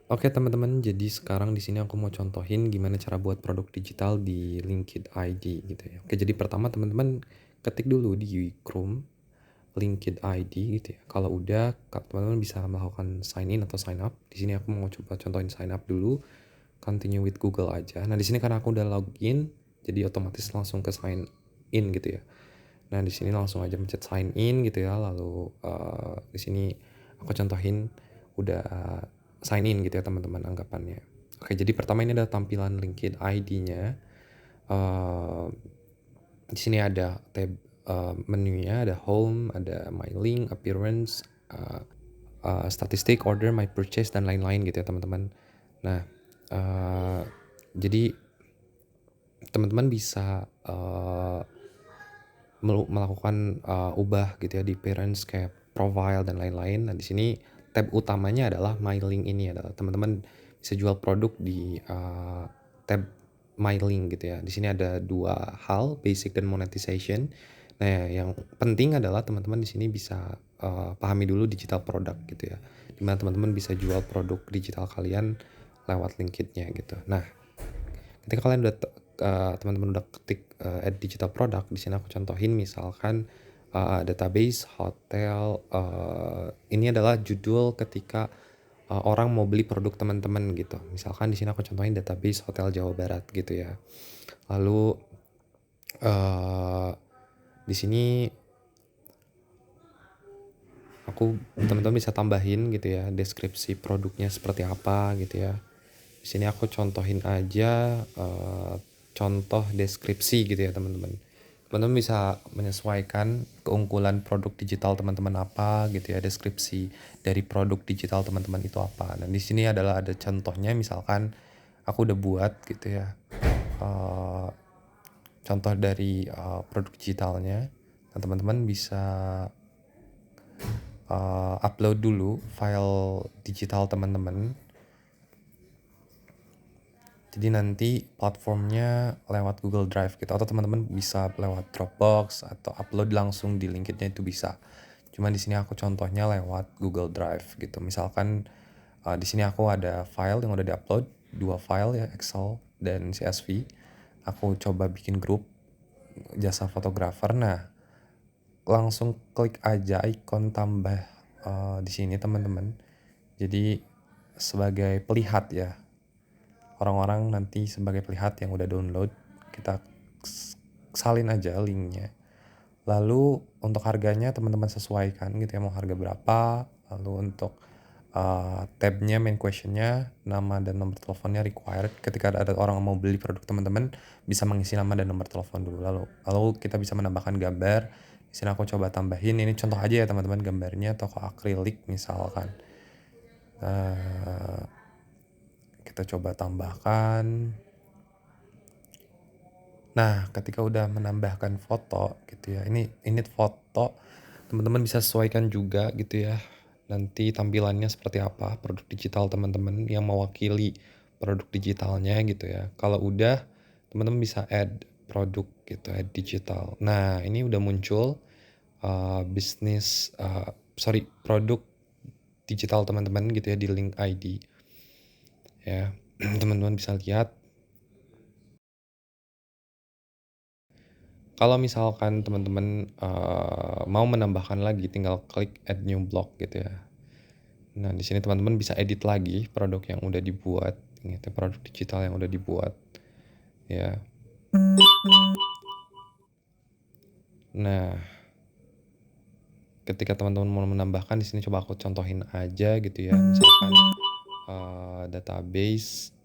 Oke teman-teman, jadi sekarang di sini aku mau contohin gimana cara buat produk digital di Linked ID gitu ya. Oke, jadi pertama teman-teman ketik dulu di Chrome Linked ID gitu ya. Kalau udah, teman-teman bisa melakukan sign in atau sign up. Di sini aku mau coba contohin sign up dulu, continue with Google aja. Nah, di sini karena aku udah login, jadi otomatis langsung ke sign in gitu ya. Nah, di sini langsung aja mencet sign in gitu ya. Lalu di sini aku contohin udah sign in gitu ya teman-teman anggapannya. Oke, jadi pertama ini ada tampilan LinkedIn ID-nya. Di sini ada tab menunya, ada home, ada my link, appearance, statistik, order, my purchase dan lain-lain gitu ya teman-teman. Nah, jadi teman-teman bisa melakukan ubah gitu ya di appearance kayak profile dan lain-lain. Nah, di sini tab utamanya adalah My Link ini adalah teman-teman bisa jual produk di tab My Link gitu ya. Di sini ada dua hal, basic dan monetization. Nah, yang penting adalah teman-teman di sini bisa pahami dulu digital product gitu ya. Dimana teman-teman bisa jual produk digital kalian lewat LinkedIn-nya gitu. Nah, ketika kalian udah teman-teman udah ketik add digital product, di sini aku contohin misalkan database hotel, ini adalah judul ketika orang mau beli produk teman-teman gitu. Misalkan di sini aku contohin database hotel Jawa Barat gitu ya. Lalu di sini teman-teman bisa tambahin gitu ya deskripsi produknya seperti apa gitu ya. Di sini aku contohin aja contoh deskripsi gitu ya teman-teman. Teman-teman bisa menyesuaikan keunggulan produk digital teman-teman apa gitu ya, deskripsi dari produk digital teman-teman itu apa. Nah, di sini adalah ada contohnya misalkan aku udah buat gitu ya. eh, Contoh dari produk digitalnya. Nah, teman-teman bisa upload dulu file digital teman-teman. Jadi nanti platformnya lewat Google Drive gitu, atau teman-teman bisa lewat Dropbox atau upload langsung di LinkedIn itu bisa. Cuma di sini aku contohnya lewat Google Drive gitu. Misalkan di sini aku ada file yang udah diupload, dua file ya, Excel dan CSV. Aku coba bikin grup jasa fotografer. Nah, langsung klik aja ikon tambah di sini teman-teman. Jadi sebagai pelihat ya, orang-orang nanti sebagai pelihat yang udah download, kita salin aja linknya. Lalu untuk harganya teman-teman sesuaikan gitu ya, mau harga berapa. Lalu untuk tabnya, main questionnya, nama dan nomor teleponnya required. Ketika ada orang mau beli produk teman-teman bisa mengisi nama dan nomor telepon dulu. Lalu kita bisa menambahkan gambar. Di sini aku coba tambahin, ini contoh aja ya teman-teman, gambarnya toko akrilik misalkan. Kita coba tambahkan. Nah, ketika udah menambahkan foto gitu ya, ini foto, teman-teman bisa sesuaikan juga gitu ya. Nanti tampilannya seperti apa produk digital teman-teman yang mewakili produk digitalnya gitu ya. Kalau udah, teman-teman bisa add produk gitu, add digital. Nah, ini udah muncul produk digital teman-teman gitu ya di link ID ya. Teman-teman bisa lihat. Kalau misalkan teman-teman mau menambahkan lagi, tinggal klik add new block gitu ya. Nah, di sini teman-teman bisa edit lagi produk yang udah dibuat, gitu, produk digital yang udah dibuat ya. Nah, ketika teman-teman mau menambahkan, di sini coba aku contohin aja gitu ya. Misalkan database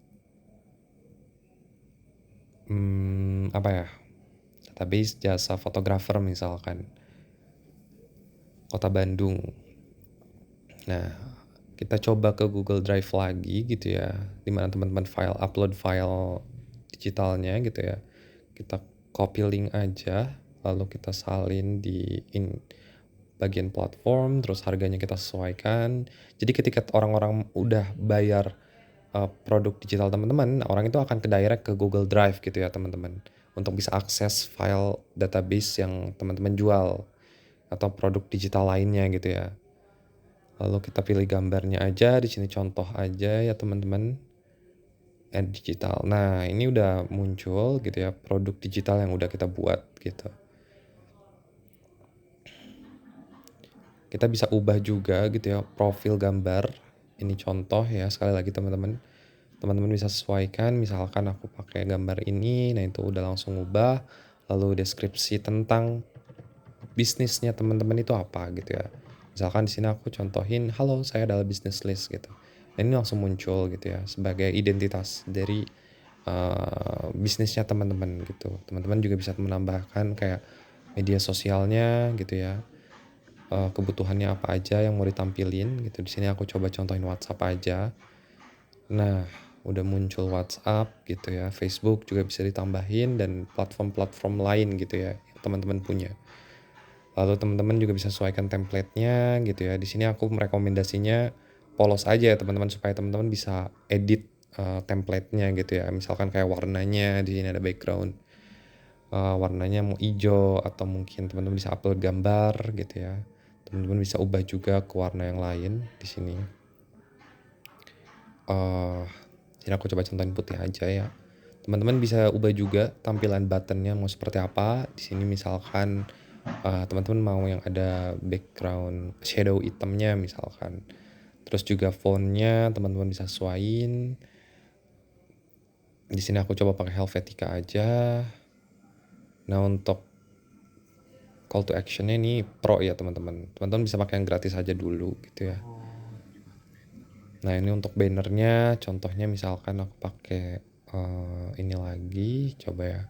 apa ya? Database jasa fotografer misalkan Kota Bandung. Nah, kita coba ke Google Drive lagi gitu ya, dimana teman-teman upload file digitalnya gitu ya. Kita copy link aja, lalu kita salin di bagian platform, terus harganya kita sesuaikan. Jadi ketika orang-orang udah bayar produk digital teman-teman, orang itu akan ke direct ke Google Drive gitu ya teman-teman, untuk bisa akses file database yang teman-teman jual atau produk digital lainnya gitu ya. Lalu kita pilih gambarnya aja, di sini contoh aja ya teman-teman, ad digital. Nah, ini udah muncul gitu ya produk digital yang udah kita buat gitu. Kita bisa ubah juga gitu ya profil gambar. Ini contoh ya, sekali lagi teman-teman. Teman-teman bisa sesuaikan, misalkan aku pakai gambar ini, nah itu udah langsung ubah. Lalu deskripsi tentang bisnisnya teman-teman itu apa gitu ya. Misalkan di sini aku contohin, halo saya adalah business list gitu. Dan ini langsung muncul gitu ya sebagai identitas dari bisnisnya teman-teman gitu. Teman-teman juga bisa menambahkan kayak media sosialnya gitu ya. Kebutuhannya apa aja yang mau ditampilin gitu. Di sini aku coba contohin WhatsApp aja. Nah, udah muncul WhatsApp gitu ya. Facebook juga bisa ditambahin dan platform-platform lain gitu ya yang teman-teman punya. Lalu teman-teman juga bisa sesuaikan template-nya gitu ya. Di sini aku merekomendasinya polos aja ya teman-teman supaya teman-teman bisa edit template-nya gitu ya. Misalkan kayak warnanya di sini ada background. Warnanya mau hijau atau mungkin teman-teman bisa upload gambar gitu ya. Teman-teman bisa ubah juga ke warna yang lain di sini. Jadi aku coba contohin putih aja ya. Teman-teman bisa ubah juga tampilan buttonnya mau seperti apa. Di sini misalkan teman-teman mau yang ada background shadow hitamnya misalkan. Terus juga fontnya teman-teman bisa sesuaiin. Di sini aku coba pakai Helvetica aja. Nah untuk call to actionnya ini pro ya teman-teman. Teman-teman bisa pakai yang gratis aja dulu gitu ya. Nah ini untuk bannernya, contohnya misalkan aku pakai ini lagi, coba ya.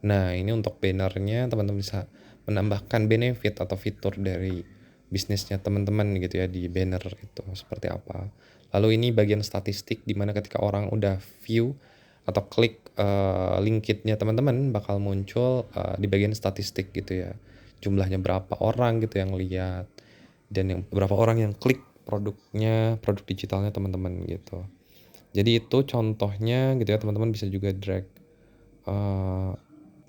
Nah ini untuk bannernya teman-teman bisa menambahkan benefit atau fitur dari bisnisnya teman-teman gitu ya di banner itu seperti apa. Lalu ini bagian statistik dimana ketika orang udah view atau klik linkitnya teman-teman bakal muncul di bagian statistik gitu ya. Jumlahnya berapa orang gitu yang lihat dan yang berapa orang yang klik produknya, produk digitalnya teman-teman gitu. Jadi itu contohnya gitu ya, teman-teman bisa juga drag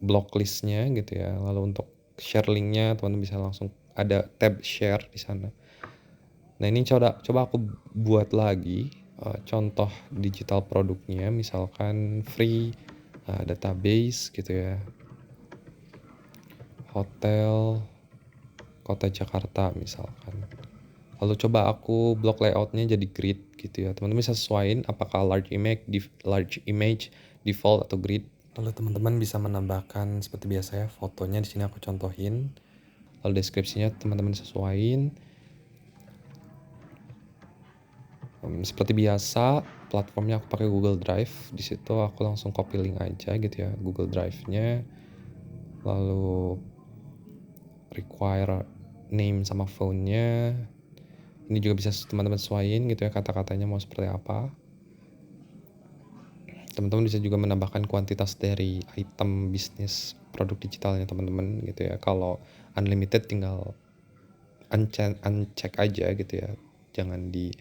block listnya gitu ya. Lalu untuk share linknya teman-teman bisa langsung ada tab share di sana. Nah ini coba aku buat lagi contoh digital produknya, misalkan free database gitu ya, hotel kota Jakarta misalkan. Lalu coba aku block layoutnya jadi grid gitu ya. Teman-teman bisa sesuaiin apakah large image, default atau grid. Lalu teman-teman bisa menambahkan seperti biasa ya fotonya di sini aku contohin. Lalu deskripsinya teman-teman sesuaiin. Seperti biasa platformnya aku pakai Google Drive. Di situ aku langsung copy link aja gitu ya Google Drive-nya. Lalu require name sama phone-nya. Ini juga bisa teman-teman sesuaiin gitu ya kata-katanya mau seperti apa. Teman-teman bisa juga menambahkan kuantitas dari item bisnis produk digitalnya teman-teman gitu ya. Kalau unlimited tinggal uncheck aja gitu ya. Jangan di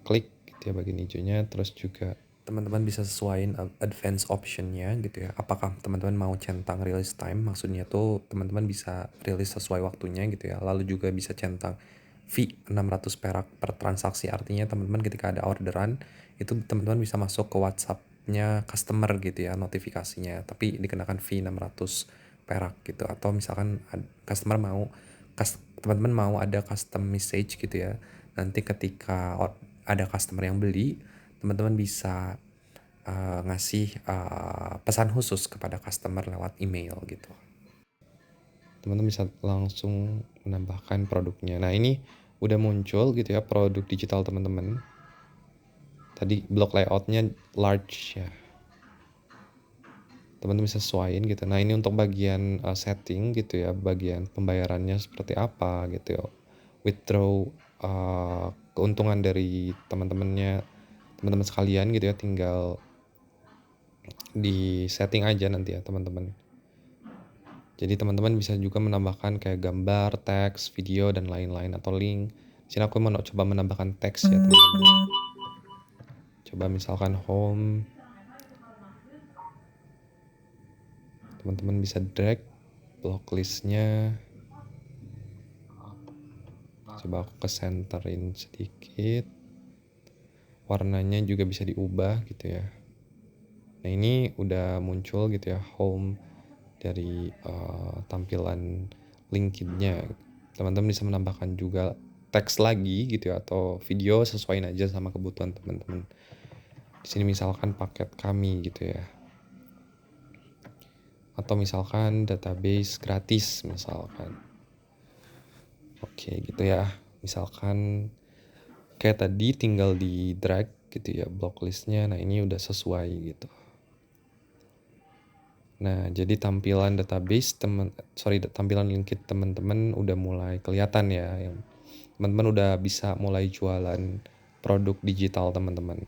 klik gitu ya bagian hijaunya. Terus juga teman-teman bisa sesuaiin advance optionnya gitu ya. Apakah teman-teman mau centang release time, maksudnya tuh teman-teman bisa rilis sesuai waktunya gitu ya. Lalu juga bisa centang fee 600 perak per transaksi, artinya teman-teman ketika ada orderan itu teman-teman bisa masuk ke WhatsApp-nya customer gitu ya notifikasinya, tapi dikenakan fee 600 perak gitu. Atau misalkan customer mau teman-teman mau ada custom message gitu ya, nanti ketika ada customer yang beli teman-teman bisa ngasih pesan khusus kepada customer lewat email gitu. Teman-teman bisa langsung menambahkan produknya. Nah ini udah muncul gitu ya produk digital teman-teman. Tadi block layoutnya large ya. Teman-teman bisa sesuaiin gitu. Nah ini untuk bagian setting gitu ya, bagian pembayarannya seperti apa gitu ya. Withdraw keuntungan dari teman-teman sekalian gitu ya, tinggal di setting aja nanti ya teman-teman. Jadi teman-teman bisa juga menambahkan kayak gambar, teks, video dan lain-lain atau link. Di sini aku mau coba menambahkan teks ya teman-teman. Coba misalkan home. Teman-teman bisa drag block listnya Coba aku kesenterin sedikit. Warnanya juga bisa diubah gitu ya. Nah ini udah muncul gitu ya home dari tampilan LinkedIn-nya. Teman-teman bisa menambahkan juga teks lagi gitu ya atau video, sesuaiin aja sama kebutuhan teman-teman. Di sini misalkan paket kami gitu ya. Atau misalkan database gratis misalkan. Oke gitu ya. Misalkan kayak tadi tinggal di drag gitu ya block listnya. Nah ini udah sesuai gitu. Nah jadi tampilan database tampilan LinkedIn teman-teman udah mulai kelihatan ya. Yang teman-teman udah bisa mulai jualan produk digital teman-teman.